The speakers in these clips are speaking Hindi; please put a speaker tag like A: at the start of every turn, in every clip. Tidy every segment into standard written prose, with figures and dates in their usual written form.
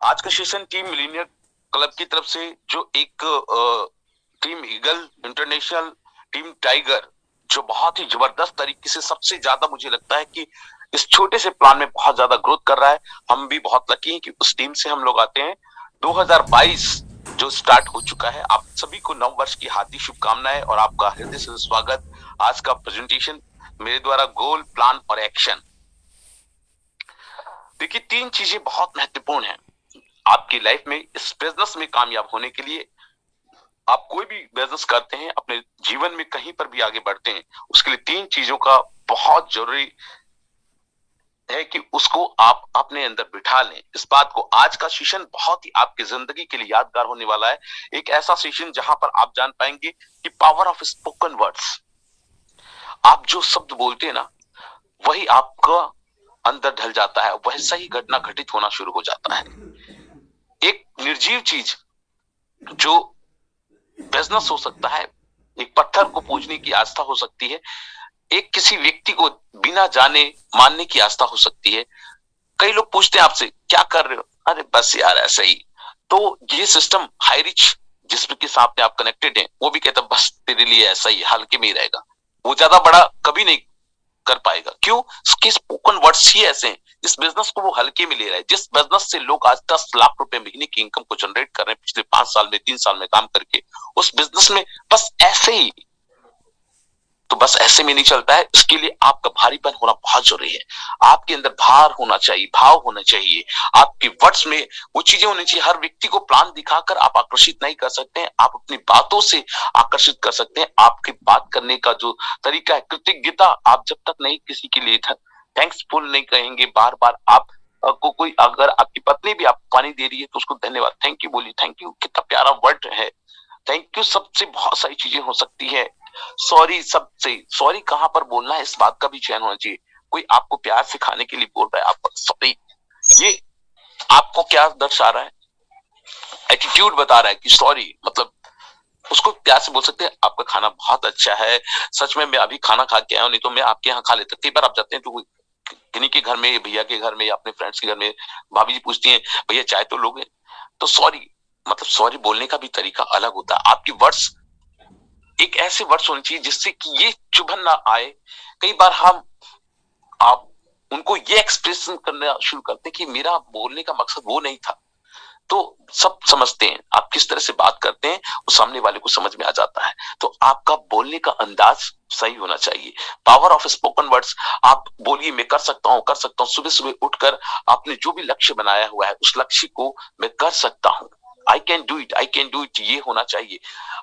A: आज का सेशन टीम मिलीनियर क्लब की तरफ से जो एक team eagle international, team tiger, जो बहुत ही जबरदस्त तरीके से, सबसे ज्यादा मुझे लगता है कि इस छोटे से प्लान में बहुत ज्यादा ग्रोथ कर रहा है। हम भी बहुत लकी हैं कि उस टीम से हम लोग आते हैं। 2022 जो स्टार्ट हो चुका है, आप सभी को नव वर्ष की हार्दिक शुभकामनाएं और आपका हृदय से स्वागत। आज का प्रेजेंटेशन मेरे द्वारा गोल, प्लान और एक्शन। देखिए, तीन चीजें बहुत महत्वपूर्ण हैं आपकी लाइफ में। इस बिजनेस में कामयाब होने के लिए, आप कोई भी बिजनेस करते हैं, अपने जीवन में कहीं पर भी आगे बढ़ते हैं, उसके लिए तीन चीजों का बहुत जरूरी है कि उसको आप अपने अंदर बिठा लें। इस बात को, आज का सेशन बहुत ही आपकी जिंदगी के लिए यादगार होने वाला है। एक ऐसा सेशन जहां पर आप जान पाएंगे कि पावर ऑफ स्पोकन वर्ड्स। आप जो शब्द बोलते हैं ना, वही आपका अंदर ढल जाता है, वैसा ही घटना घटित होना शुरू हो जाता है। एक निर्जीव चीज जो बिजनेस हो सकता है, एक पत्थर को पूजने की आस्था हो सकती है, एक किसी व्यक्ति को बिना जाने मानने की आस्था हो सकती है। कई लोग पूछते हैं आपसे, क्या कर रहे हो? अरे बस यार ऐसा ही। तो ये सिस्टम हाई रिच जिसके साथ आप कनेक्टेड हैं, वो भी कहता है बस तेरे लिए ऐसा ही, हल्के में ही रहेगा। वो ज्यादा बड़ा कभी नहीं कर पाएगा। क्यों? उसके स्पोकन वर्ड्स ही ऐसे हैं। इस बिजनेस को वो हल्के में ले रहा है। जिस बिजनेस से लोग आज 10 लाख रुपए महीने की इनकम को जनरेट कर रहे हैं पिछले 5 साल में, 3 साल में काम करके, उस बिजनेस में बस ऐसे ही, तो बस ऐसे में नहीं चलता है। इसके लिए आपका भारीपन होना बहुत जरूरी है। आपके अंदर भार होना चाहिए, भाव होना चाहिए। आपके वर्ड्स में वो चीजें होनी चाहिए। हर व्यक्ति को प्लान दिखाकर आप आकर्षित नहीं कर सकते हैं, आप अपनी बातों से आकर्षित कर सकते हैं। आपकी बात करने का जो तरीका है, कृतज्ञता, आप जब तक नहीं किसी के लिए थैंक्सफुल नहीं कहेंगे बार बार, आप को कोई, अगर आपकी पत्नी भी आपको पानी दे रही है तो उसको धन्यवाद, थैंक यू बोलिए। थैंक यू कितना प्यारा वर्ड है। थैंक यू सबसे बहुत सारी चीजें हो सकती है। सॉरी, सबसे सॉरी कहां पर बोलना है, इस बात का भी चयन होना चाहिए। कोई आपको प्यार से खाने के लिए बोल रहा है, आपको सॉरी, ये आपको क्या दर्शा रहा है? एटीट्यूड बता रहा है कि सॉरी, मतलब उसको प्यार से बोल सकते हैं, आपका खाना बहुत अच्छा है, सच में मैं अभी खाना खा के आया हूं, नहीं तो मैं आपके यहाँ खा लेता। कई बार आप जाते हैं तो किन्हीं के घर में, भैया के घर में या अपने फ्रेंड्स के घर में, भाभी जी पूछती हैं भैया चाय तो लोगे? तो सॉरी, मतलब सॉरी बोलने का भी तरीका अलग होता है। आपकी वर्ड्स एक ऐसे वर्ड्स होने चाहिए जिससे कि ये चुभन ना आए। कई बार हम, आप उनको ये एक्सप्रेशन करना शुरू करते हैं कि मेरा बोलने का मकसद वो नहीं था। तो सब समझते हैं आप किस तरह से बात करते हैं, वो सामने वाले को समझ में आ जाता है। तो आपका बोलने का अंदाज सही होना चाहिए। Power of spoken words. आप बोलिए मैं कर सकता हूँ, कर सकता हूँ। सुबह सुबह उठकर आपने जो भी लक्ष्य बनाया हुआ है, उस लक्ष्य को मैं कर सकता हूँ। I can do it, I can do it, ये होना चाहिए।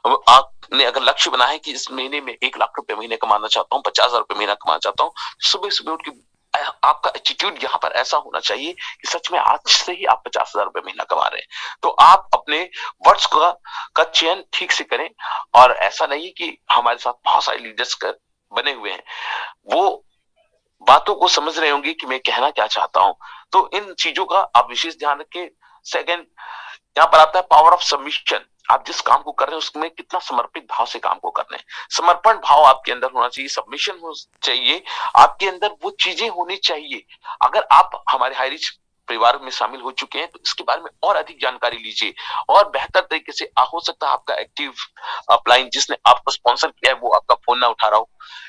A: आपने अगर लक्ष्य बनाया है कि इस महीने में 1 लाख रुपए महीने कमाना चाहता हूँ, 50,000 रुपए महीना कमाना चाहता हूँ, सुबह सुबह उठ के आपका एटीट्यूड यहाँ पर ऐसा होना चाहिए कि सच में आज से ही आप 50,000 रुपए महीना कमा रहे हैं। तो आप अपने वर्ड्स का चयन ठीक से करें। और ऐसा नहीं कि हमारे साथ बहुत सारे लीडर्स बने हुए हैं, वो बातों को समझ रहे होंगे कि मैं कहना क्या चाहता हूं। तो इन चीजों का आप विशेष ध्यान रखें। सेकंड, यहाँ पर आता है पावर ऑफ सबमिशन। आप जिस काम को कर रहे हैं उसमें कितना समर्पित भाव से काम को कर रहे हैं। समर्पण भाव आपके अंदर होना चाहिए, सबमिशन हो चाहिए, आपके अंदर वो चीजें होनी चाहिए। अगर आप हमारे हाई रिच परिवार में शामिल हो चुके हैं तो इसके बारे में और अधिक जानकारी लीजिए और बेहतर तरीके से। हो सकता है आपका एक्टिव अपलाइन जिसने आपको स्पॉन्सर किया है वो आपका फोन ना उठा रहा हो,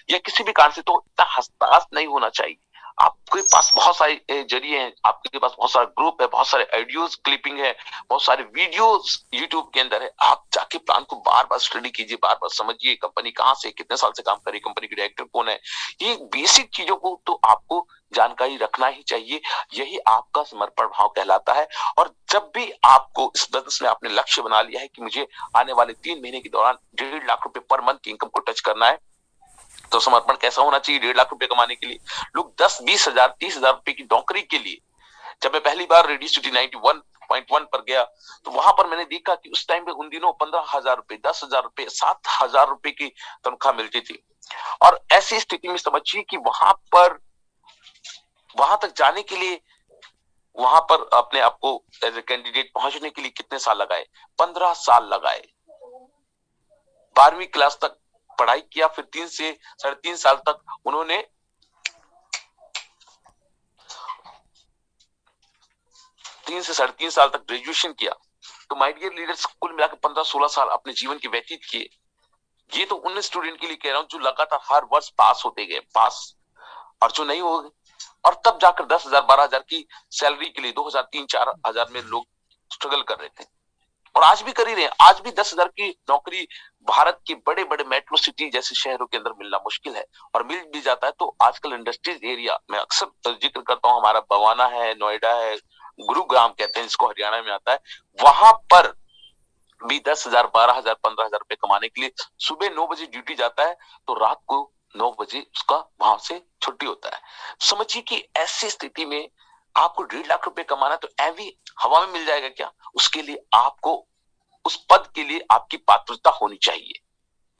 A: या किसी भी कारण से, तो इतना हताश नहीं होना चाहिए। आपके पास बहुत सारे जरिए हैं, आपके पास बहुत सारा ग्रुप है, बहुत सारे ऑडियोज क्लिपिंग है, बहुत सारे वीडियोस यूट्यूब के अंदर है। आप जाके प्लान को बार बार स्टडी कीजिए, बार बार समझिए, कंपनी कहां से कितने साल से काम कर रही है, कंपनी के डायरेक्टर कौन है, ये बेसिक चीजों को तो आपको जानकारी रखना ही चाहिए। यही आपका समर्पण भाव कहलाता है। और जब भी आपको इस बिजनेस में आपने लक्ष्य बना लिया है कि मुझे आने वाले 3 महीने के दौरान 1.5 लाख रुपए पर मंथ की इनकम को टच करना है, तो समर्पण कैसा होना चाहिए? 1.5 लाख रुपए कमाने के लिए लोग 10, 20 हजार, 30 हजार रुपए की नौकरी के लिए, जब मैं पहली बार रेडियो सिटी 91.1 पर गया तो वहां पर मैंने देखा कि उस टाइम पे उन दिनों 15,000 रुपए, 10,000 रुपए, 7,000 रुपए की तनख्वाह मिलती थी। और ऐसी स्थिति में समझिए कि वहां तक जाने के लिए, वहां पर अपने आप को एज ए कैंडिडेट पहुंचने के लिए कितने साल लगाए? 15 साल लगाए। 12वीं क्लास तक पढ़ाई किया, फिर 3 से 3.5 साल तक उन्होंने 3 से 3.5 साल तक ग्रेजुएशन किया, तो माय डियर लीडर्स कुल मिलाकर 15-16 साल अपने जीवन के व्यतीत किए। ये तो उन स्टूडेंट के लिए कह रहा हूं जो लगातार हर वर्ष पास होते गए, पास, और जो नहीं हो गए, और तब जाकर 10,000 12,000 की सैलरी के लिए 2,000 3-4,000 में लोग स्ट्रगल कर रहे थे, और आज भी कर ही रहे हैं। आज भी 10,000 की नौकरी भारत के बड़े बड़े मेट्रो सिटी जैसे शहरों के अंदर मिलना मुश्किल है, और मिल भी जाता है तो आजकल इंडस्ट्रीज एरिया में अक्सर जिक्र करता हूं, हमारा बवाना है, नोएडा है, गुरुग्राम कहते हैं जिसको, हरियाणा में आता है, वहां पर भी 10,000 12,000 15,000 रुपए कमाने के लिए सुबह 9 बजे ड्यूटी जाता है, तो रात को 9 बजे उसका वहां से छुट्टी होता है। समझिए कि ऐसी स्थिति में आपको 1.5 लाख रुपए कमाना, तो एवी हवा में मिल जाएगा क्या? उसके लिए आपको उस पद के लिए आपकी पात्रता होनी चाहिए।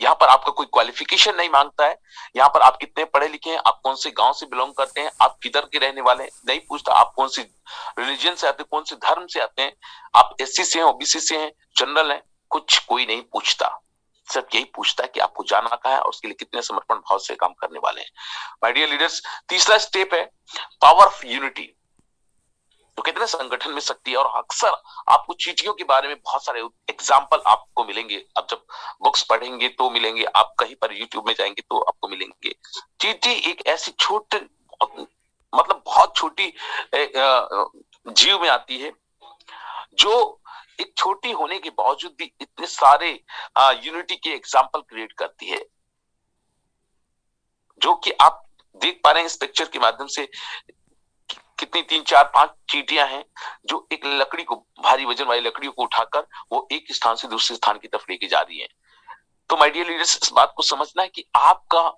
A: यहाँ पर आपका कोई क्वालिफिकेशन नहीं मांगता है, यहाँ पर आप कितने पढ़े लिखे हैं, आप कौन से गांव से बिलोंग करते हैं, आप किधर के रहने वाले हैं, नहीं पूछता। आप कौन सी रिलीजन से आते हैं, कौन से धर्म से आते हैं, आप एससी से हैं, ओबीसी से हैं, जनरल हैं, कुछ कोई नहीं पूछता। सिर्फ यही पूछता है कि आपको जाना कहाँ है और उसके लिए कितने समर्पण भाव से काम करने वाले हैं। माय डियर लीडर्स, तीसरा स्टेप है पावर ऑफ यूनिटी। तो कितने संगठन में शक्ति है, और अक्सर आपको चीटियों के बारे में बहुत सारे एग्जाम्पल आपको मिलेंगे। अब जब बुक्स पढ़ेंगे तो मिलेंगे, आप कहीं पर यूट्यूब में जाएंगे तो आपको मिलेंगे। चीटी एक ऐसी छोटी, मतलब बहुत छोटी जीव में आती है, जो एक छोटी होने के बावजूद भी इतने सारे यूनिटी के एग्जाम्पल क्रिएट करती है, जो कि आप देख पा रहे हैं इस पिक्चर के माध्यम से। कितनी 3 4 5 चींटियां हैं जो एक लकड़ी को, भारी वजन वाली लकड़ियों को उठाकर वो एक स्थान से दूसरे स्थान की तरफ लेके जा रही है। तो माय डियर लीडर्स, इस बात को समझना है कि आपका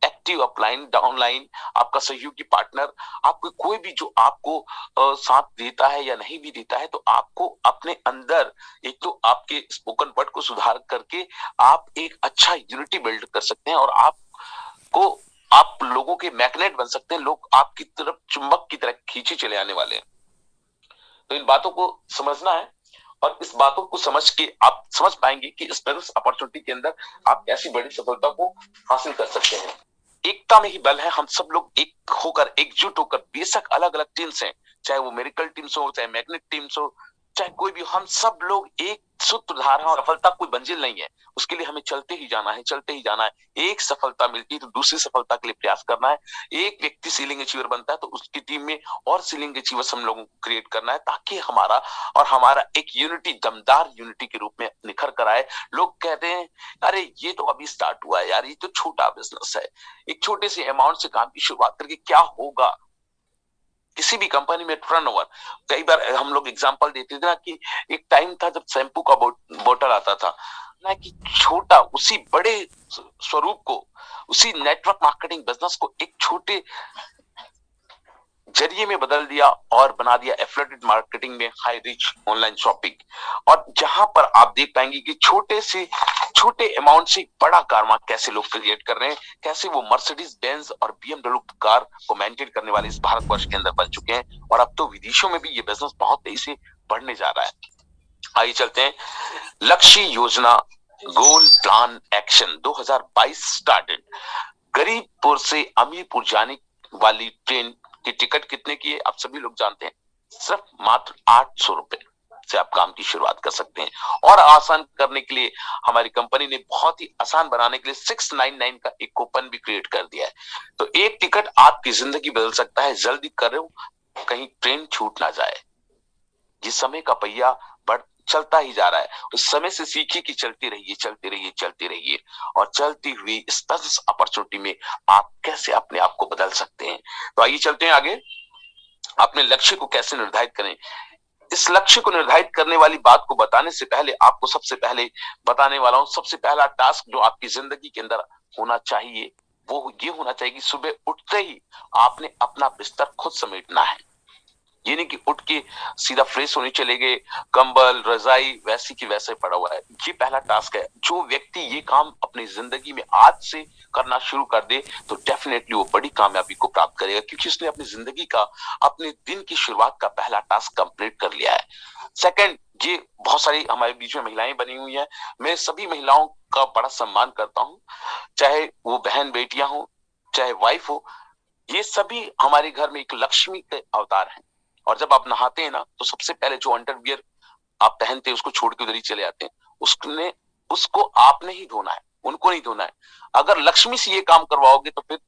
A: एक्टिव अपलाइन, डाउनलाइन, आपका सहयोगी पार्टनर, आपको कोई भी जो आपको साथ देता है या नहीं भी देता है, तो आपको अपने अंदर एक तो आपके स्पोकन वर्ड को सुधार करके आप एक अच्छा यूनिटी बिल्ड कर सकते हैं, और आप लोगों के मैग्नेट बन सकते हैं। लोग आपकी तरफ चुंबक की तरह खींचे चले आने वाले हैं। तो इन बातों को समझना है, और इस बातों को समझ के आप समझ पाएंगे कि इस बिजनेस अपॉर्चुनिटी के अंदर आप कैसी बड़ी सफलता को हासिल कर सकते हैं। एकता में ही बल है। हम सब लोग एक होकर, एकजुट होकर, बेशक अलग अलग टीम्स हैं, चाहे वो मेरिकल टीम्स हो, चाहे मैग्नेट टीम्स हो, चाहे कोई भी, हम सब लोग एक सूत्रधार हैं, और सफलता कोई मंजिल नहीं है। उसके लिए हमें चलते ही जाना है, चलते ही जाना है। एक सफलता मिलती है तो दूसरी सफलता के लिए प्रयास करना है। एक व्यक्ति सीलिंग अचीवर बनता है तो उसकी टीम में और सीलिंग अचीवर्स हम लोगों को क्रिएट करना है, ताकि हमारा एक यूनिटी, दमदार यूनिटी के रूप में निखर कर आए। लोग कहते हैं अरे ये तो अभी स्टार्ट हुआ है यार, ये तो छोटा बिजनेस है, एक छोटे से अमाउंट से काम की शुरुआत करके क्या होगा। किसी भी कंपनी में टर्नओवर, कई बार हम लोग एग्जांपल देते थे ना कि एक टाइम था जब शैम्पू का बोतल आता था ना, कि छोटा उसी बड़े स्वरूप को, उसी नेटवर्क मार्केटिंग बिजनेस को एक छोटे जरिए में बदल दिया और बना दिया एफिलिएटेड मार्केटिंग में हाई रिच ऑनलाइन शॉपिंग। और जहां पर आप देख पाएंगे कि छोटे से छोटे अमाउंट से बड़ा कारवा कैसे लोग क्रिएट कर रहे हैं, कैसे वो मर्सिडीज बेंज और बीएमडब्ल्यू कार को मेंटेन करने वाले इस भारतवर्ष के अंदर बन चुके हैं, और अब तो विदेशों में भी ये बिजनेस बहुत तेजी से बढ़ने जा रहा है। आइए चलते हैं, लक्ष्य योजना, goal plan action 2022 started. Garibpur से अमीरपुर जाने वाली ट्रेन की टिकट कितने की है आप सभी लोग जानते हैं, सिर्फ मात्र 800 रुपए से आप काम की शुरुआत कर सकते हैं। और आसान करने के लिए हमारी कंपनी ने बहुत ही आसान बनाने के लिए 699 का एक कूपन भी क्रिएट कर दिया है। तो एक टिकट आपकी जिंदगी बदल सकता है। जल्दी करो, कहीं ट्रेन छूट ना जाए। ये समय का पहिया चलता ही जा रहा है। उस समय से सीखिए कि चलती रहिए, चलती रहिए, चलती रहिए, और चलती हुई इस बिजनेस अपॉर्चुनिटी में आप कैसे अपने आप को बदल सकते हैं। तो आइए चलते हैं आगे। अपने लक्ष्य को कैसे निर्धारित करें। इस लक्ष्य को निर्धारित करने वाली बात को बताने से पहले आपको सबसे पहले बताने वाला हूं, सबसे पहला टास्क जो आपकी जिंदगी के अंदर होना चाहिए वो ये होना चाहिए कि सुबह उठते ही आपने अपना बिस्तर खुद समेटना है। ये नहीं कि उठ के सीधा फ्रेश होने चले गए, कंबल रजाई वैसी की वैसे पड़ा हुआ है। ये पहला टास्क है। जो व्यक्ति ये काम अपनी जिंदगी में आज से करना शुरू कर दे तो डेफिनेटली वो बड़ी कामयाबी को प्राप्त करेगा, क्योंकि उसने अपनी जिंदगी का, अपने दिन की शुरुआत का पहला टास्क कंप्लीट कर लिया है। सेकंड, ये बहुत सारी हमारे बीच में महिलाएं बनी हुई हैं। मैं सभी महिलाओं का बड़ा सम्मान करता हूं, चाहे वो बहन बेटियां हो, चाहे वाइफ हो, ये सभी हमारे घर में एक लक्ष्मी के अवतार हैं। और जब आप नहाते हैं ना, तो सबसे पहले जो अंडरवियर आप पहनते हैं उसको छोड़ के उधर ही चले आते हैं, उसको आपने ही धोना है, उनको नहीं धोना है। अगर लक्ष्मी से ये काम करवाओगे तो फिर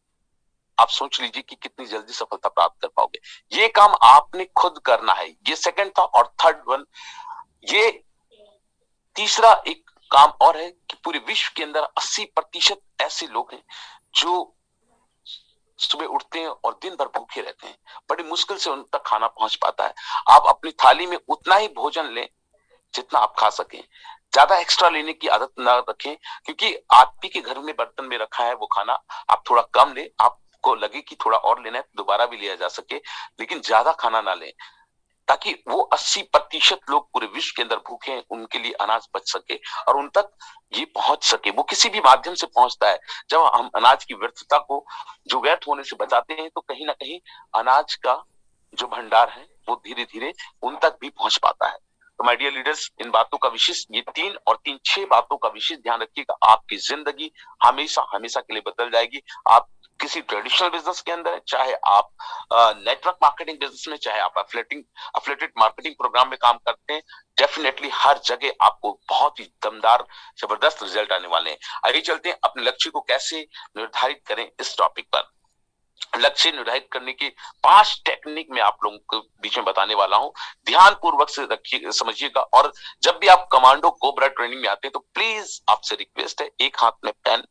A: आप सोच लीजिए कि कितनी जल्दी सफलता प्राप्त कर पाओगे। ये काम आपने खुद करना है। ये सेकंड था। और थर्ड वन, ये तीसरा एक काम और है कि पूरे विश्व के अंदर 80% ऐसे लोग हैं जो सुबह उठते हैं और दिन भर भूखे रहते हैं, बड़ी मुश्किल से उन तक खाना पहुंच पाता है। आप अपनी थाली में उतना ही भोजन लें जितना आप खा सकें, ज्यादा एक्स्ट्रा लेने की आदत ना रखें, क्योंकि आप ही के घर में बर्तन में रखा है वो खाना, आप थोड़ा कम लें, आपको लगे कि थोड़ा और लेना है दोबारा भी लिया जा सके, लेकिन ज्यादा खाना ना लें, ताकि वो 80% लोग पूरे विश्व के अंदर भूखे हैं उनके लिए अनाज बच सके और उन तक ये पहुंच सके। वो किसी भी माध्यम से पहुंचता है। जब हम अनाज की व्यर्थता को, जो व्यर्थ होने से बचाते हैं, तो कहीं ना कहीं अनाज का जो भंडार है वो धीरे धीरे उन तक भी पहुंच पाता है। तो माय डियर लीडर्स, इन बातों का विशेष, ये 3 और 3 6 बातों का विशेष ध्यान रखिएगा। आपकी जिंदगी हमेशा हमेशा के लिए बदल जाएगी। आप किसी ट्रेडिशनल बिजनेस के अंदर है, चाहे आप नेटवर्क मार्केटिंग बिजनेस में, चाहे आप एफिलिएटेड मार्केटिंग प्रोग्राम में काम करते हैं, डेफिनेटली हर जगह आपको बहुत ही दमदार जबरदस्त रिजल्ट आने वाले हैं। आगे चलते हैं, अपने लक्ष्य को कैसे निर्धारित करें इस टॉपिक पर। लक्ष्य निर्धारित करने की 5 टेक्निक मैं आप लोगों के बीच में बताने वाला हूं। ध्यान पूर्वक से रखिए, समझिएगा। और जब भी आप कमांडो कोबरा ट्रेनिंग में आते हैं तो प्लीज आपसे रिक्वेस्ट है, एक हाथ में पेन,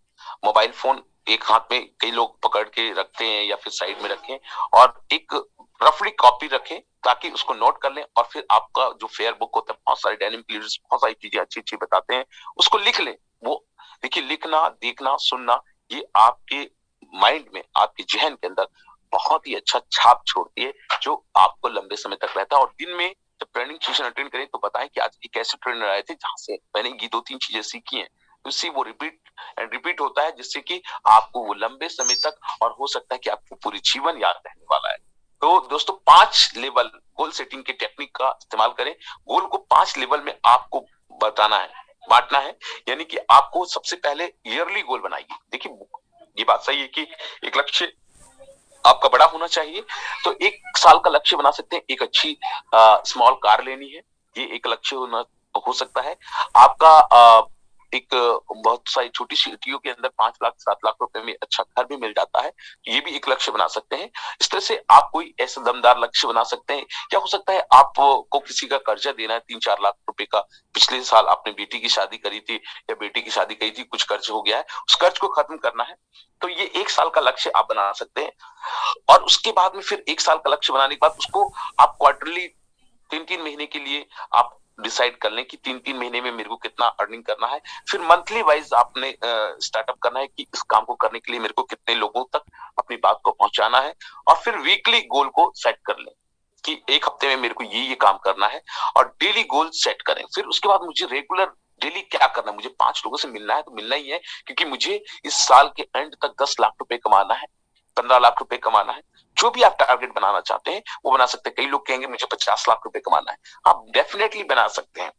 A: मोबाइल फोन एक हाथ में कई लोग पकड़ के रखते हैं या फिर साइड में रखें, और एक रफली कॉपी रखें ताकि उसको नोट कर लें। और फिर आपका जो फेयर बुक होता है, बहुत सारे डायनेमिक लीडर्स बहुत सारी चीजें अच्छी अच्छी बताते हैं, उसको लिख लें। वो देखिए, लिखना, देखना, सुनना, ये आपके माइंड में, आपके जहन के अंदर बहुत ही अच्छा छाप छोड़ती है, जो आपको लंबे समय तक रहता है। और दिन में जब ट्रेनिंग सेशन अटेंड करें तो बताएं कि आज एक ऐसे ट्रेनर आए थे जहां से मैंने ये 2-3 चीजें सीखी हैं। उससे वो रिपीट एंड रिपीट होता है, जिससे कि आपको वो लंबे समय तक, और हो सकता है कि आपको पूरी जीवन याद रहने वाला है। तो दोस्तों, 5 लेवल गोल सेटिंग की टेक्निक का इस्तेमाल करें। गोल को 5 लेवल में आपको बताना है, बांटना है। यानी कि आपको सबसे पहले ईयरली गोल बनाइए। देखिए, ये बात सही है कि एक लक्ष्य आपका बड़ा होना चाहिए, तो 1 साल का लक्ष्य बना सकते हैं। एक अच्छी स्मॉल कार लेनी है, ये एक लक्ष्य हो सकता है। आपका एक बहुत सारी छोटी सिटियों के अंदर 5 लाख 7 लाख रुपए में अच्छा घर भी मिल जाता है, ये भी एक लक्ष्य बना सकते हैं। इस तरह से आप कोई ऐसा दमदार लक्ष्य बना सकते हैं। क्या हो सकता है, आपको किसी का कर्जा देना है 3-4 लाख रुपए का, पिछले साल आपने बेटी की शादी करी थी या बेटी की शादी करी थी, कुछ कर्ज हो गया है, उस कर्ज को खत्म करना है, तो ये 1 साल का लक्ष्य आप बना सकते हैं। और उसके बाद में फिर 1 साल का लक्ष्य बनाने के बाद उसको आप क्वार्टरली 3-3 महीने के लिए आप डिसाइड कर लें कि 3-3 महीने में मेरे को कितना अर्निंग करना है। फिर मंथली वाइज आपने स्टार्टअप करना है कि इस काम को करने के लिए मेरे को कितने लोगों तक अपनी बात को पहुंचाना है। और फिर वीकली गोल को सेट कर लें कि 1 हफ्ते में मेरे को ये काम करना है, और डेली गोल सेट करें। फिर उसके बाद मुझे रेगुलर डेली क्या करना है, मुझे 5 लोगों से मिलना है तो मिलना ही है, क्योंकि मुझे इस साल के एंड तक 10 लाख रुपए कमाना है, 15 लाख रुपए कमाना है। जो भी आप टारगेट बनाना चाहते हैं वो बना सकते हैं। कई लोग कहेंगे मुझे 50 लाख रुपए कमाना है, आप डेफिनेटली बना सकते हैं।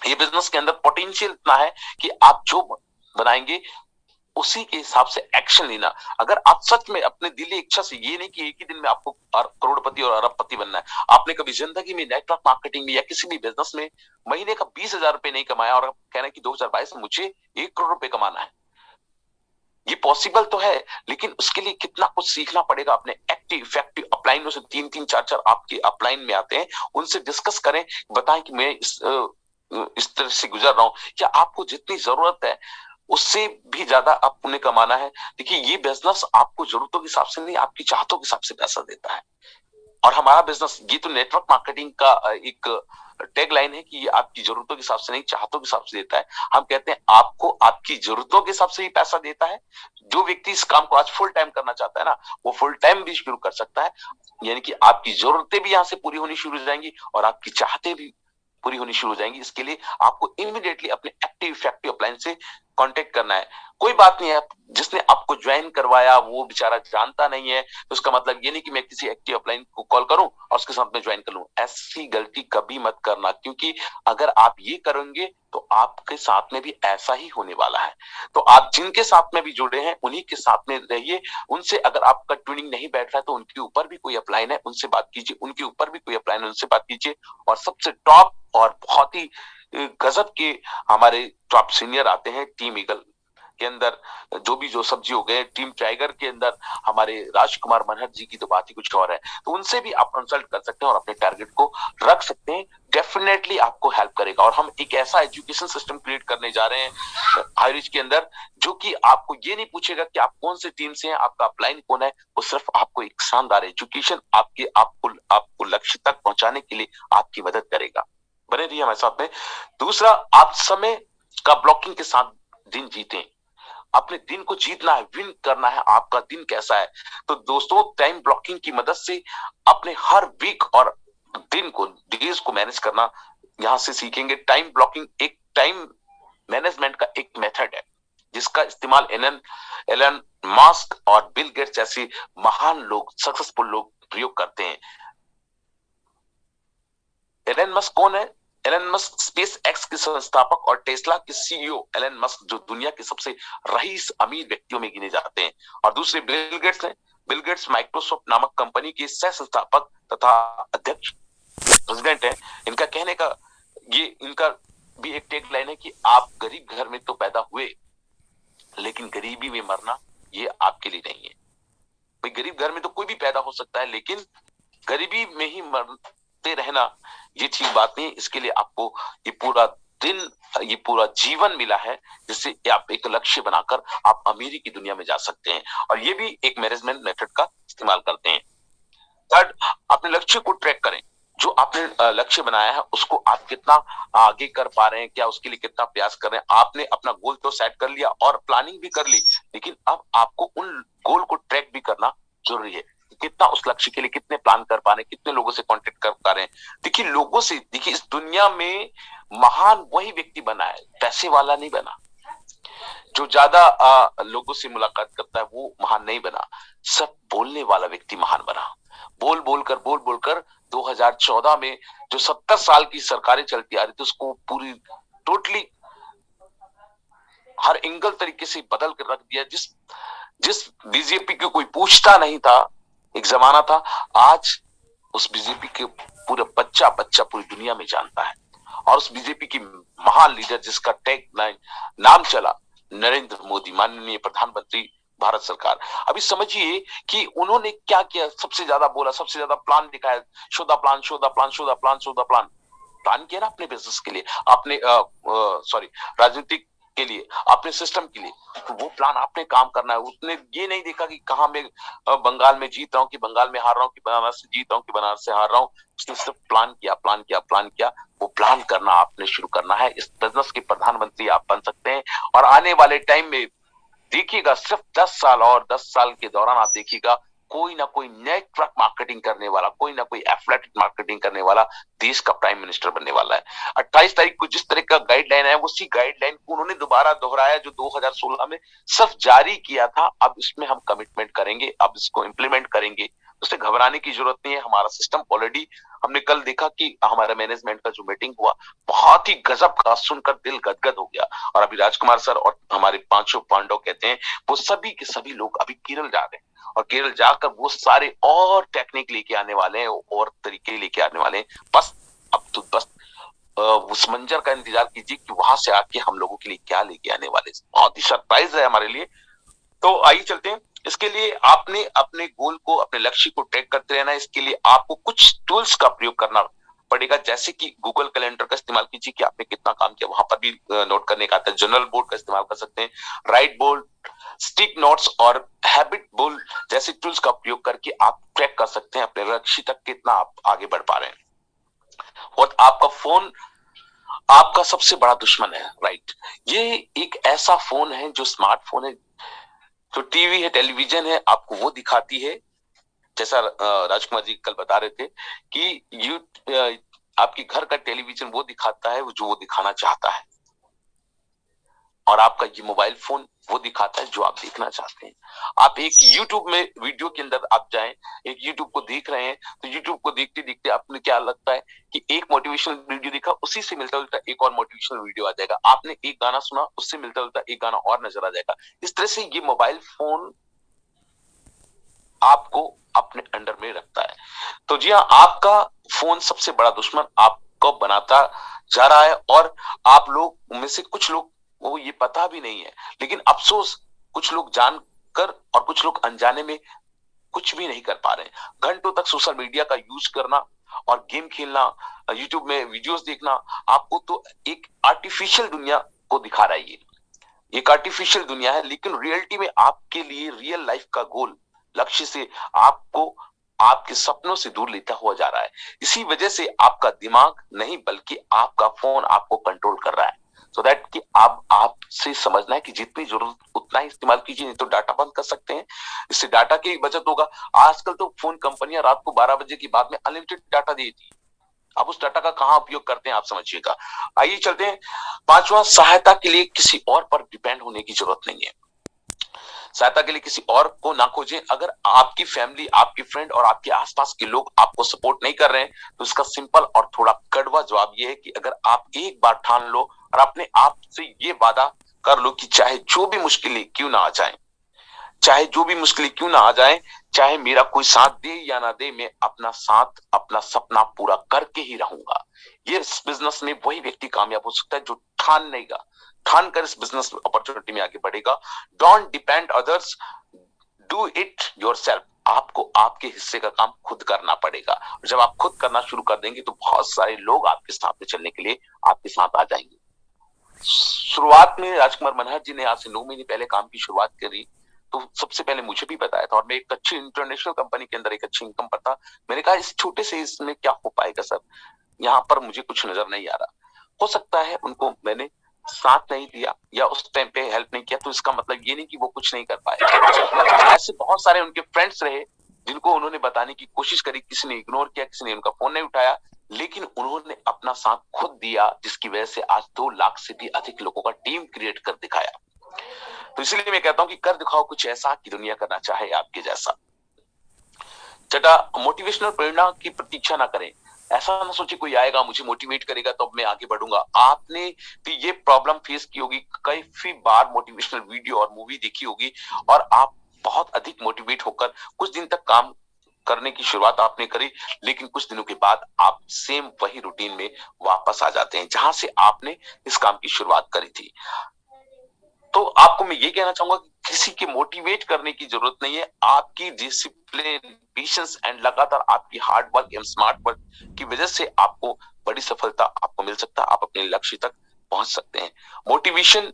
A: ये बिजनेस के अंदर पोटेंशियल इतना है कि आप जो बनाएंगे उसी के हिसाब से एक्शन लेना। अगर आप सच में अपने दिली इच्छा से, ये नहीं कि एक ही दिन में आपको करोड़पति और अरबपति बनना है, आपने कभी जिंदगी में नेटवर्क मार्केटिंग में या किसी भी बिजनेस में महीने का 20,000 रुपए नहीं कमाया और आप कह रहे हैं कि 2022 में मुझे 1 करोड़ रुपए कमाना है, ये पॉसिबल तो है, लेकिन उसके लिए कितना कुछ सीखना पड़ेगा। अपने एक्टिव इफेक्टिव अपलाइनों से 3-3 4-4 आपके अपलाइन में आते हैं, उनसे डिस्कस करें, बताएं कि मैं इस तरह से गुजर रहा हूं, क्या आपको जितनी जरूरत है उससे भी ज्यादा आपको ने कमाना है। देखिए, ये बिजनेस आपको जरूरतों के हिसाब से नहीं, आपकी चाहतों के हिसाब से पैसा देता है। और हमारा बिजनेस, ये तो नेटवर्क मार्केटिंग का एक टैग लाइन है कि ये आपकी जरूरतों के हिसाब से नहीं, चाहतों के हिसाब से देता है। हम कहते हैं आपको आपकी जरूरतों के हिसाब से ही पैसा देता है। जो व्यक्ति इस काम को आज फुल टाइम करना चाहता है ना, वो फुल टाइम भी शुरू कर सकता है। यानी कि आपकी जरूरतें भी यहां से पूरी होनी शुरू हो जाएंगी और आपकी चाहतें भी पूरी होनी शुरू हो जाएंगी। इसके लिए आपको इमीडिएटली अपने एक्टिव इफेक्टिव अपलाइन से कांटेक्ट करना है। कोई बात नहीं है, जिसने आपको ज्वाइन करवाया वो बेचारा जानता नहीं है, तो उसका मतलब ये नहीं कि मैं किसी एक्टिव अपलाइन को कॉल करूं और उसके साथ में ज्वाइन कर लूं। ऐसी गलती कभी मत करना, क्योंकि अगर आप ये करेंगे तो आपके साथ में भी ऐसा ही होने वाला है। तो आप जिनके साथ में भी जुड़े हैं उन्हीं के साथ में रहिए। उनसे अगर आपका ट्यूनिंग नहीं बैठ रहा है तो उनके ऊपर भी कोई अपलाइन है उनसे बात कीजिए, उनके ऊपर भी कोई अपलाइन है उनसे बात कीजिए। और सबसे टॉप और बहुत ही गजब के हमारे टॉप सीनियर आते हैं टीम ईगल के अंदर, जो सब्जी हो गए, टीम टाइगर के अंदर हमारे राजकुमार मनहर जी की तो बात ही कुछ और है। तो उनसे भी आप कंसल्ट कर सकते हैं और अपने टारगेट को रख सकते हैं, डेफिनेटली आपको हेल्प करेगा। और हम एक ऐसा एजुकेशन सिस्टम क्रिएट करने जा रहे हैं हाई रिच के अंदर, जो कि आपको ये नहीं पूछेगा कि आप कौन से टीम से हैं, आपका अपलाइन कौन है, वो सिर्फ आपको एक शानदार एजुकेशन आपको लक्ष्य तक पहुंचाने के लिए आपकी मदद करेगा। बने रहिए हमारे साथ में। दूसरा, आप समय का ब्लॉकिंग के साथ दिन जीतें। अपने दिन को जीतना है, विन करना है। आपका दिन कैसा है? तो दोस्तों, टाइम ब्लॉकिंग की मदद से अपने हर वीक और दिन को, डेज को मैनेज करना यहां से सीखेंगे। टाइम ब्लॉकिंग एक टाइम मैनेजमेंट का एक मेथड है जिसका इस्तेमाल एलन मास्क और बिल गेट्स जैसे महान लोग, सक्सेसफुल लोग प्रयोग करते हैं। एलन मस्क कौन है? एलन मस्क स्पेस एक्स के संस्थापक और टेस्ला के सीईओ एलन मस्क, जो दुनिया के सबसे रईस अमीर व्यक्तियों में गिने जाते हैं। और दूसरे बिल गेट्स हैं। बिल गेट्स माइक्रोसॉफ्ट नामक कंपनी के सह संस्थापक तथा अध्यक्ष, प्रेसिडेंट है। इनका कहने का इनका भी एक टैग लाइन है कि आप गरीब घर में तो पैदा हुए, लेकिन गरीबी में मरना ये आपके लिए नहीं है। भाई, गरीब घर में तो कोई भी पैदा हो सकता है, लेकिन गरीबी में ही मरते रहना ये ठीक बात नहीं। इसके लिए आपको ये पूरा दिन, ये पूरा जीवन मिला है, जिससे आप एक लक्ष्य बनाकर आप अमीरी की दुनिया में जा सकते हैं। और ये भी एक मैनेजमेंट मेथड का इस्तेमाल करते हैं। थर्ड, अपने लक्ष्य को ट्रैक करें। जो आपने लक्ष्य बनाया है उसको आप कितना आगे कर पा रहे हैं, क्या उसके लिए कितना प्रयास कर रहे हैं। आपने अपना गोल तो सेट कर लिया और प्लानिंग भी कर ली, लेकिन अब आपको उन गोल को ट्रैक भी करना जरूरी है। कितना उस लक्ष्य के लिए कितने प्लान कर पा रहे हैं, कितने लोगों से कांटेक्ट कर पा रहे हैं। देखिए, लोगों से, देखिए, इस दुनिया में महान वही व्यक्ति बना है, पैसे वाला नहीं बना। जो ज्यादा लोगों से मुलाकात करता है वो महान नहीं बना, सब बोलने वाला व्यक्ति महान बना। बोल बोलकर 2014 में जो 70 साल की सरकारें चलती आ रही थी उसको पूरी टोटली हर एंगल तरीके से बदल कर रख दिया। जिस बीजेपी को कोई पूछता नहीं था, एक जमाना था, आज उस बीजेपी के पूरा बच्चा पूरी दुनिया में जानता है। और उस बीजेपी की महान लीडर जिसका टैग नाम चला, नरेंद्र मोदी, माननीय प्रधानमंत्री भारत सरकार। अभी समझिए कि उन्होंने क्या किया, सबसे ज्यादा बोला, सबसे ज्यादा प्लान दिखाया, शोधा प्लान प्लान किया ना अपने बिजनेस के लिए, अपने राजनीतिक के लिए, अपने सिस्टम के लिए। तो वो प्लान आपने काम करना है। उसने ये नहीं देखा कि कहां मैं बंगाल में जीत रहा हूँ कि बंगाल में हार रहा हूँ, कि बनारस से जीत रहा हूँ कि बनारस से हार रहा हूँ। उसने सिर्फ प्लान किया। वो प्लान करना आपने शुरू करना है। इस बिजनेस के प्रधानमंत्री आप बन सकते हैं। और आने वाले टाइम में देखिएगा, सिर्फ 10 साल और 10 साल के दौरान आप देखिएगा कोई ना कोई नेटवर्क मार्केटिंग करने वाला, कोई ना कोई एफिलिएट मार्केटिंग करने वाला देश का प्राइम मिनिस्टर बनने वाला है। 28 तारीख को जिस तरह का गाइडलाइन है, उसी गाइडलाइन को उन्होंने दोबारा दोहराया जो 2016 में सिर्फ जारी किया था। अब इसमें हम कमिटमेंट करेंगे, अब इसको इंप्लीमेंट करेंगे। उससे घबराने की जरूरत नहीं है। हमारा सिस्टम ऑलरेडी, हमने कल देखा कि हमारा मैनेजमेंट का जो मीटिंग हुआ बहुत ही गजब का, सुनकर दिल गदगद हो गया। और अभी राजकुमार सर और हमारे पांचों पांडव कहते हैं, वो सभी के सभी लोग अभी केरल जा रहे हैं और केरल जाकर वो सारे और टेक्निक लेके आने वाले हैं और तरीके लेके आने वाले हैं। बस अब तो बस उस मंजर का इंतजार कीजिए कि वहां से आके हम लोगों के लिए क्या लेके आने वाले। बहुत ही सरप्राइज है हमारे लिए। तो आइए चलते हैं। इसके लिए आपने अपने गोल को, अपने लक्ष्य को ट्रैक करते रहना है। इसके लिए आपको कुछ टूल्स का प्रयोग करना पड़ेगा, जैसे कि गूगल कैलेंडर का इस्तेमाल कीजिए कि आपने कितना काम किया, वहां पर भी नोट करने का आता है। जर्नल बोर्ड का इस्तेमाल कर सकते हैं, राइट बोर्ड, स्टिक नोट्स और हैबिट बोर्ड जैसे टूल्स का प्रयोग करके आप ट्रैक कर सकते हैं अपने लक्ष्य तक कितना आप आगे बढ़ पा रहे हैं। और आपका फोन आपका सबसे बड़ा दुश्मन है, राइट। ये एक ऐसा फोन है जो स्मार्टफोन है, जो टीवी है, टेलीविजन है, आपको वो दिखाती है। जैसा राजकुमार जी कल बता रहे थे कि आपके घर का टेलीविजन वो दिखाता है जो वो दिखाना चाहता है। और आपका ये मोबाइल फोन वो दिखाता है जो आप देखना चाहते हैं। आप एक YouTube में वीडियो के अंदर आप जाएं, एक YouTube को देख रहे हैं, तो YouTube को देखते देखते आपने क्या लगता है कि एक मोटिवेशनल वीडियो देखा, उसी से मिलता जुलता एक और मोटिवेशनल वीडियो आ जाएगा। आपने एक गाना सुना, उससे मिलता जुलता एक गाना और नजर आ जाएगा। इस तरह से ये मोबाइल फोन आपको अपने अंडर में रखता है। तो जी हाँ, आपका फोन सबसे बड़ा दुश्मन आपको बनाता जा रहा है, और आप लोग में से कुछ लोग वो ये पता भी नहीं है, लेकिन अफसोस कुछ लोग जानकर और कुछ लोग अनजाने में कुछ भी नहीं कर पा रहे हैं। घंटों तक सोशल मीडिया का यूज करना और गेम खेलना, यूट्यूब में वीडियोस देखना, आपको तो एक आर्टिफिशियल दुनिया को दिखा रहा है। ये एक आर्टिफिशियल दुनिया है, लेकिन रियलिटी में आपके लिए रियल लाइफ का गोल, लक्ष्य से आपको आपके सपनों से दूर लेता हुआ जा रहा है। इसी वजह से आपका दिमाग नहीं बल्कि आपका फोन आपको कंट्रोल कर रहा है। सो दैट कि आपसे समझना है कि जितनी जरूरत उतना ही इस्तेमाल कीजिए, नहीं तो डाटा बंद कर सकते हैं। इससे डाटा की बचत होगा। आजकल तो फोन कंपनियां रात को 12 बजे के बाद में अनलिमिटेड डाटा देती है। अब उस डाटा का कहां उपयोग करते हैं आप समझिएगा। आइए चलते हैं। पांचवा, सहायता के लिए किसी और पर डिपेंड होने की जरूरत नहीं है। सहायता के लिए किसी और को ना खोजें। अगर आपकी फैमिली, आपके फ्रेंड और आपके आसपास के लोग आपको सपोर्ट नहीं कर रहे हैं, तो इसका सिंपल और थोड़ा कड़वा जवाब यह है कि अगर आप एक बार ठान लो और अपने आप से ये वादा कर लो कि चाहे जो भी मुश्किलें क्यों ना आ जाएं, चाहे जो भी मुश्किलें क्यों ना आ जाएं, चाहे मेरा कोई साथ दे या ना दे, मैं अपना साथ, अपना सपना पूरा करके ही रहूंगा। ये इस बिजनेस में वही व्यक्ति कामयाब हो सकता है जो ठान लेगा, ठान कर इस बिजनेस अपॉर्चुनिटी में आगे बढ़ेगा। Don't depend others, do it yourself. आपको आपके हिस्से का काम खुद करना पड़ेगा। जब आप खुद करना शुरू कर देंगे तो बहुत सारे लोग आपके साथ में चलने के लिए आपके साथ आ जाएंगे। शुरुआत में राजकुमार मनहर जी ने आज से 9 महीने पहले काम की शुरुआत करी, तो सबसे पहले मुझे भी बताया था, और मैं एक अच्छी इंटरनेशनल कंपनी के अंदर एक अच्छी इनकम पर था। मैंने कहा इस छोटे से इसमें क्या हो पाएगा सर, यहाँ पर मुझे कुछ नजर नहीं आ रहा। हो सकता है उनको मैंने साथ नहीं दिया या उस टाइम पे हेल्प नहीं किया, तो इसका मतलब ये नहीं कि वो कुछ नहीं कर पाए। ऐसे बहुत सारे उनके फ्रेंड्स रहे जिनको उन्होंने बताने की कोशिश करी, किसी ने इग्नोर किया, किसी ने उनका फोन नहीं उठाया, लेकिन उन्होंने अपना साथ खुद दिया, जिसकी वजह से आज 2 लाख से भी अधिक लोगों का टीम क्रिएट कर दिखाया। तो इसलिए मैं कहता हूं कि कर दिखाओ कुछ ऐसा कि दुनिया करना चाहे आपके जैसा। छठा, मोटिवेशनल प्रेरणा की प्रतीक्षा ना करें। ऐसा ना सोचे कोई आएगा मुझे मोटिवेट करेगा तो अब मैं आगे बढ़ूंगा। आपने भी ये प्रॉब्लम फेस की होगी, कई बार मोटिवेशनल वीडियो और मूवी देखी होगी और आप बहुत अधिक मोटिवेट होकर कुछ दिन तक काम करने की शुरुआत आपने करी, लेकिन कुछ दिनों के बाद आप सेम वही रूटीन में वापस आ जाते हैं जहां से आपने इस काम की शुरुआत करी थी। तो आपको मैं ये कहना चाहूंगा कि किसी के मोटिवेट करने की जरूरत नहीं है। आपकी डिसिप्लिन, पेशेंस एंड लगातार आपकी hard work and smart work की वजह से आपको बड़ी सफलता आपको मिल सकता है। आप अपने लक्ष्य तक पहुंच सकते हैं। मोटिवेशन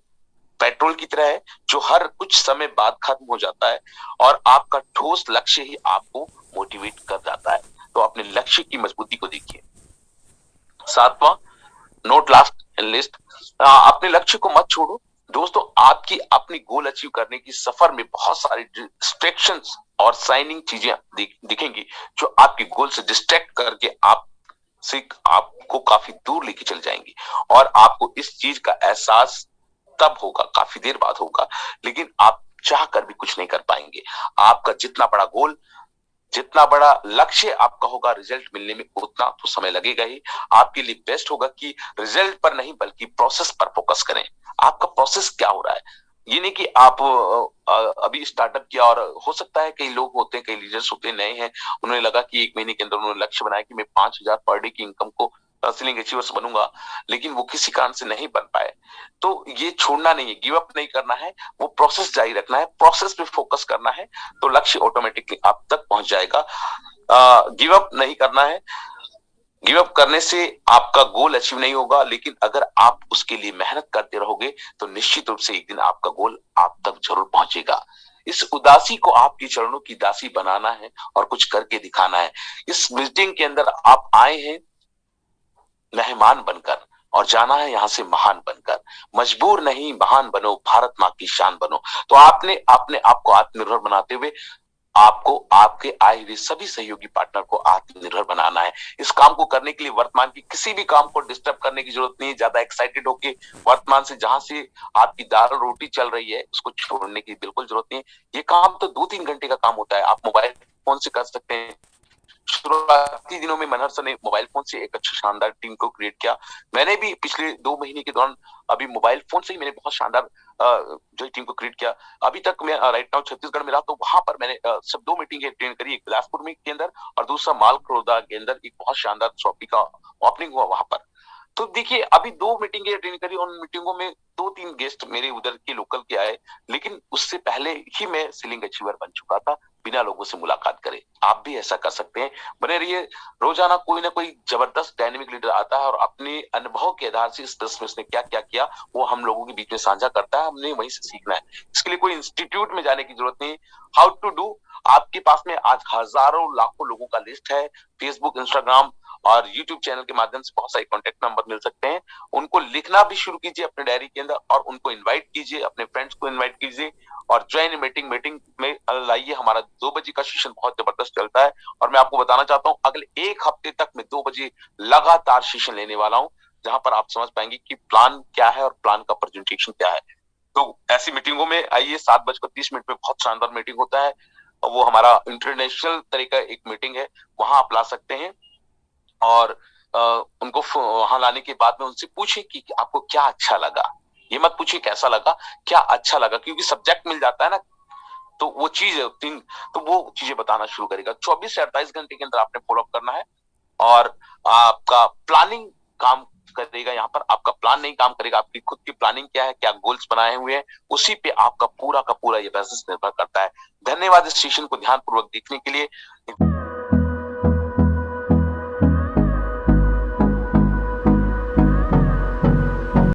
A: पेट्रोल की तरह है जो हर कुछ समय बाद खत्म हो जाता है, और आपका ठोस लक्ष्य ही आपको मोटिवेट कर जाता है। तो अपने लक्ष्य की मजबूती को देखिए। 7वां, नोट लास्ट एंड लिस्ट। अपने लक्ष्य को मत छोड़ो दोस्तों। आपकी अपनी गोल अचीव करने की सफर में बहुत सारी डिस्ट्रैक्शंस और साइनिंग चीजें दिखेंगी जो आपके गोल से डिस्ट्रैक्ट करके आपको काफी दूर लेके चल जाएंगी, और आपको इस चीज का एहसास तब होगा, काफी देर बाद होगा, लेकिन आप चाह कर भी कुछ नहीं कर पाएंगे। आपका जितना बड़ा गोल, जितना बड़ा लक्ष्य आपका होगा, रिजल्ट मिलने में उतना तो समय लगेगा ही। आपके लिए बेस्ट होगा कि रिजल्ट पर नहीं बल्कि प्रोसेस पर फोकस करें। आपका प्रोसेस क्या हो रहा है, ये नहीं कि आप अभी स्टार्टअप किया, और हो सकता है कई लोग होते हैं, कई लीडर्स होते हैं, नए हैं, उन्हें लगा कि 1 महीने के अंदर उन्होंने लक्ष्य बनाया कि मैं 5,000 पर डे की इनकम को सीलिंग अचीवर्स बनूंगा, लेकिन वो किसी कारण से नहीं बन पाए। तो ये छोड़ना नहीं है, गिव अप नहीं करना है, वो प्रोसेस जारी रखना है, प्रोसेस पे फोकस करना है, तो लक्ष्य ऑटोमेटिकली आप तक पहुंच जाएगा। गिव अप नहीं करना है। गिव अप करने से आपका गोल अचीव नहीं होगा, लेकिन अगर आप उसके लिए मेहनत करते रहोगे तो निश्चित रूप से एक दिन आपका गोल आप तक जरूर पहुंचेगा। इस उदासी को आपके चरणों की दासी बनाना है और कुछ करके दिखाना है। इस मीटिंग के अंदर आप आए हैं मेहमान बनकर और जाना है यहां से महान बनकर। मजबूर नहीं, महान बनो, भारत मां की शान बनो। तो आपने अपने आप को आत्मनिर्भर बनाते हुए आपको आपके आए हुए सभी सहयोगी पार्टनर को आत्मनिर्भर बनाना है। इस काम को करने के लिए वर्तमान की किसी भी काम को डिस्टर्ब करने की जरूरत नहीं है। ज्यादा एक्साइटेड होके वर्तमान से जहां से आपकी दाल रोटी चल रही है उसको छोड़ने की बिल्कुल जरूरत नहीं है। ये काम तो 2-3 घंटे का काम होता है, आप मोबाइल फोन से कर सकते हैं। शुरुआती दिनों में मनहर सर ने मोबाइल फोन से एक अच्छा शानदार टीम को क्रिएट किया। मैंने भी पिछले 2 महीने के दौरान अभी मोबाइल फोन से ही मैंने बहुत शानदार जो टीम को क्रिएट किया। अभी तक मैं राइट नाउ छत्तीसगढ़ में रहा, तो वहां पर मैंने सब 2 मीटिंग अटेंड करी, एक बिलासपुर में के अंदर और दूसरा मालखोदा के अंदर एक बहुत शानदार शॉपी का ओपनिंग हुआ वहां पर। तो देखिए अभी 2 मीटिंगें अटेंड करी, उन मीटिंगों में 2-3 गेस्ट मेरे उधर के लोकल के आए, लेकिन उससे पहले ही मैं सीलिंग अचीवर बन चुका था बिना लोगों से मुलाकात करे। आप भी ऐसा कर सकते हैं, बने रहिए। रोजाना कोई ना कोई जबरदस्त डायनेमिक लीडर आता है और अपने अनुभव के आधार से इस 10 में उसने क्या क्या किया वो हम लोगों के बीच में साझा करता है, हमने वहीं से सीखना है। इसके लिए कोई इंस्टीट्यूट में जाने की जरूरत नहीं। हाउ टू डू, आपके पास में आज हजारों लाखों लोगों का लिस्ट है। फेसबुक, इंस्टाग्राम और यूट्यूब चैनल के माध्यम से बहुत सारे कॉन्टेक्ट नंबर मिल सकते हैं। उनको लिखना भी शुरू कीजिए अपने डायरी के अंदर और उनको इनवाइट कीजिए, अपने फ्रेंड्स को इनवाइट कीजिए और ज्वाइन मीटिंग में लाइए। हमारा 2 बजे का सेशन बहुत जबरदस्त चलता है और मैं आपको बताना चाहता हूँ अगले 1 हफ्ते तक मैं 2 बजे लगातार सेशन लेने वाला हूँ, जहां पर आप समझ पाएंगे कि प्लान क्या है और प्लान का प्रेजेंटेशन क्या है। तो ऐसी मीटिंगों में आइए। 7:30 में बहुत शानदार मीटिंग होता है, वो हमारा इंटरनेशनल तरह का एक मीटिंग है, वहां आप ला सकते हैं। और उनको वहां लाने के बाद में उनसे पूछे कि आपको क्या अच्छा लगा। ये मत पूछिए कैसा लगा, क्या अच्छा लगा, क्योंकि सब्जेक्ट मिल जाता है ना, तो वो चीज तो वो चीजें बताना शुरू करेगा। 24 से 48 घंटे के अंदर आपने फॉलो अप करना है और आपका प्लानिंग काम करेगा। यहाँ पर आपका प्लान नहीं काम करेगा, आपकी खुद की प्लानिंग क्या है, क्या गोल्स बनाए हुए हैं, उसी पे आपका पूरा का पूरा ये बिजनेस निर्भर करता है। धन्यवाद इस सेशन को ध्यानपूर्वक देखने के लिए।